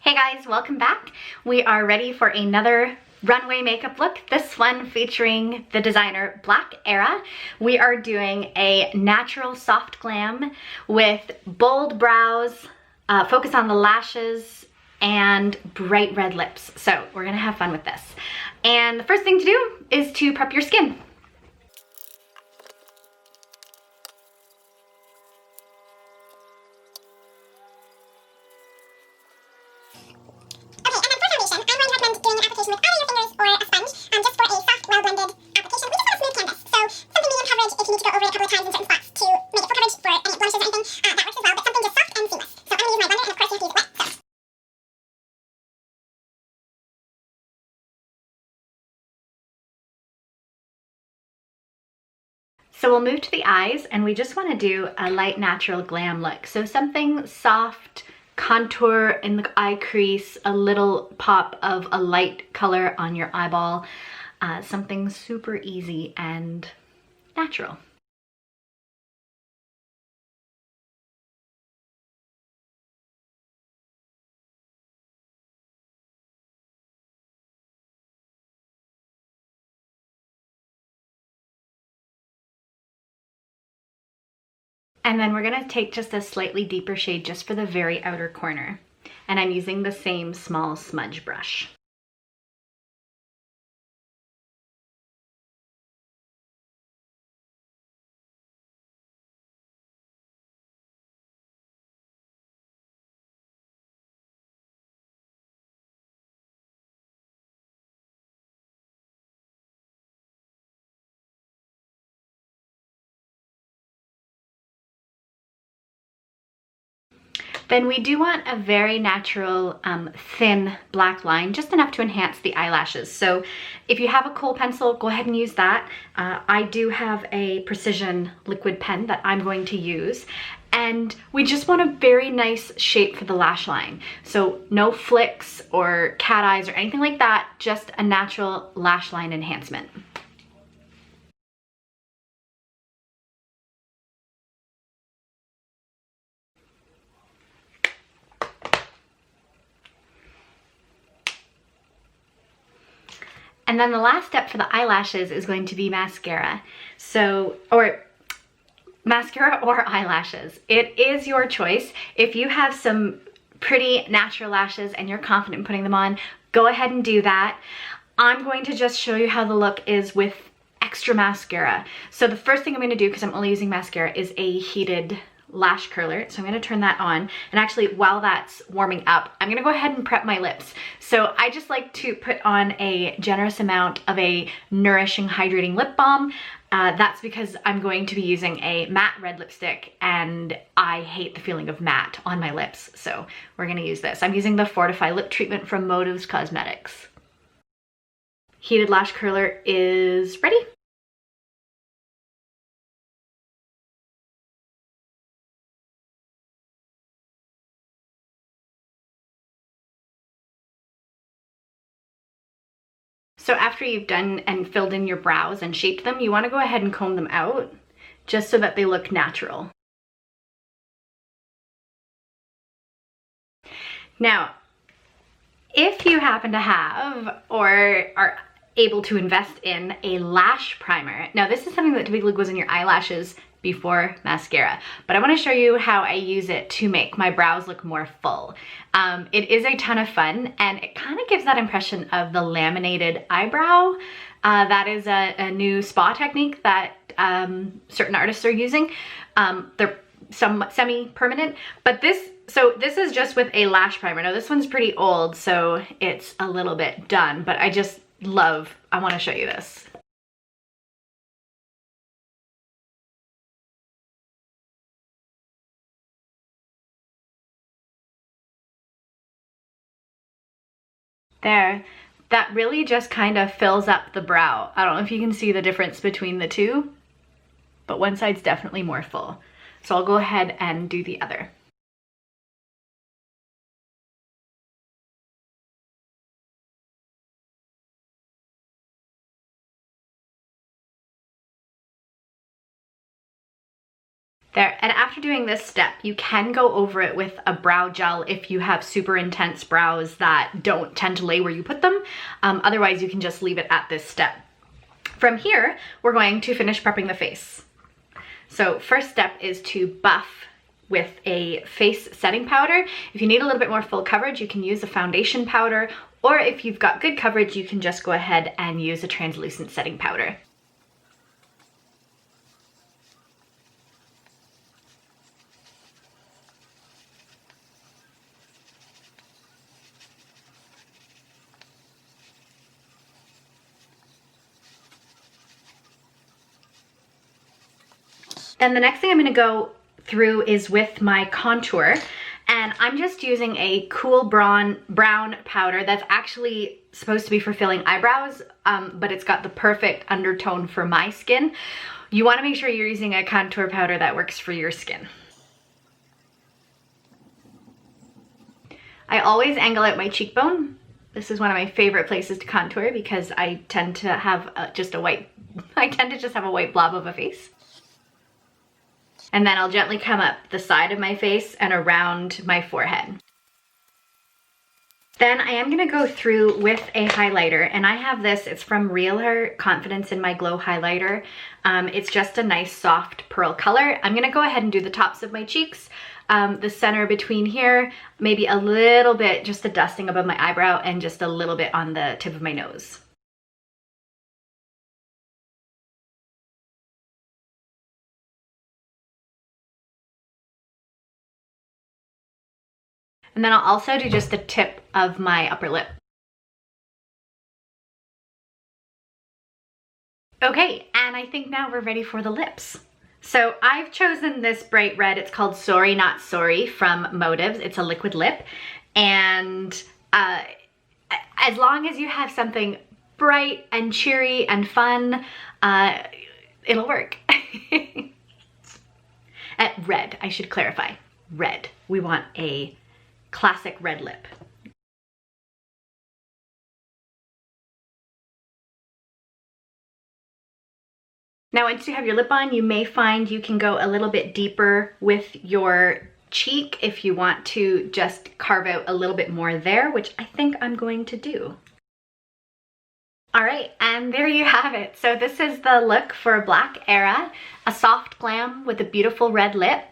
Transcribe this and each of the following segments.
Hey guys, welcome back. We are ready for another runway makeup look, this one featuring the designer Black Era. We are doing a natural soft glam with bold brows, focus on the lashes, and bright red lips. So we're gonna have fun with this. And the first thing to do is to prep your skin. So we'll move to the eyes, and we just want to do a light natural glam look. So something soft, contour in the eye crease, a little pop of a light color on your eyeball, something super easy and natural. And then we're gonna take just a slightly deeper shade just for the very outer corner. And I'm using the same small smudge brush. Then we do want a very natural, thin black line, just enough to enhance the eyelashes. So if you have a kohl pencil, go ahead and use that. I do have a precision liquid pen that I'm going to use. And we just want a very nice shape for the lash line. So no flicks or cat eyes or anything like that, just a natural lash line enhancement. And then the last step for the eyelashes is going to be mascara. Mascara or eyelashes. It is your choice. If you have some pretty natural lashes and you're confident in putting them on, go ahead and do that. I'm going to just show you how the look is with extra mascara. So the first thing I'm going to do, because I'm only using mascara, is a heated lash curler. So I'm going to turn that on, and actually while that's warming up, I'm going to go ahead and prep my lips. So I just like to put on a generous amount of a nourishing hydrating lip balm. That's because I'm going to be using a matte red lipstick, and I hate the feeling of matte on my lips, so we're going to use this. I'm using the Fortify lip treatment from Motives Cosmetics. Heated lash curler is ready. So after you've done and filled in your brows and shaped them, you want to go ahead and comb them out just so that they look natural. Now, if you happen to have or are able to invest in a lash primer, now this is something that typically goes in your eyelashes before mascara, but I want to show you how I use it to make my brows look more full. It is a ton of fun, and it kind of gives that impression of the laminated eyebrow. That is a new spa technique that certain artists are using. They're somewhat semi-permanent, but this is just with a lash primer. Now this one's pretty old, so it's a little bit done, but I want to show you this. There, that really just kind of fills up the brow. I don't know if you can see the difference between the two, but one side's definitely more full. So I'll go ahead and do the other. There, and after doing this step, you can go over it with a brow gel if you have super intense brows that don't tend to lay where you put them. Otherwise, you can just leave it at this step. From here, we're going to finish prepping the face. So first step is to buff with a face setting powder. If you need a little bit more full coverage, you can use a foundation powder, or if you've got good coverage, you can just go ahead and use a translucent setting powder. Then the next thing I'm gonna go through is with my contour, and I'm just using a cool brown powder that's actually supposed to be for filling eyebrows, but it's got the perfect undertone for my skin. You wanna make sure you're using a contour powder that works for your skin. I always angle out my cheekbone. This is one of my favorite places to contour because I tend to have just a white blob of a face. And then I'll gently come up the side of my face and around my forehead. Then I am gonna go through with a highlighter, and I have this, it's from Realer Confidence in My Glow highlighter. It's just a nice soft pearl color. I'm gonna go ahead and do the tops of my cheeks, the center between here, maybe a little bit, just a dusting above my eyebrow, and just a little bit on the tip of my nose. And then I'll also do just the tip of my upper lip. Okay, and I think now we're ready for the lips. So I've chosen this bright red. It's called Sorry Not Sorry from Motives. It's a liquid lip. And as long as you have something bright and cheery and fun, it'll work. Red, I should clarify. Red. We want a classic red lip. Now once you have your lip on, you may find you can go a little bit deeper with your cheek if you want to just carve out a little bit more there, which I think I'm going to do. All right, and there you have it. So this is the look for Black Era, a soft glam with a beautiful red lip.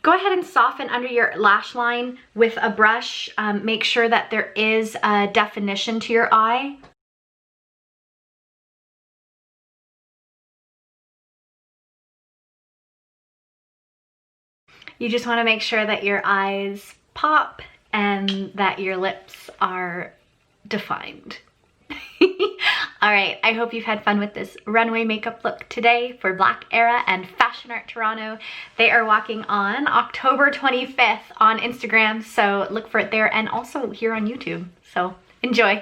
Go ahead and soften under your lash line with a brush. Make sure that there is a definition to your eye. You just want to make sure that your eyes pop and that your lips are defined. All right, I hope you've had fun with this runway makeup look today for Black Era and Fashion Art Toronto. They are walking on October 25th on Instagram, so look for it there and also here on YouTube. So enjoy.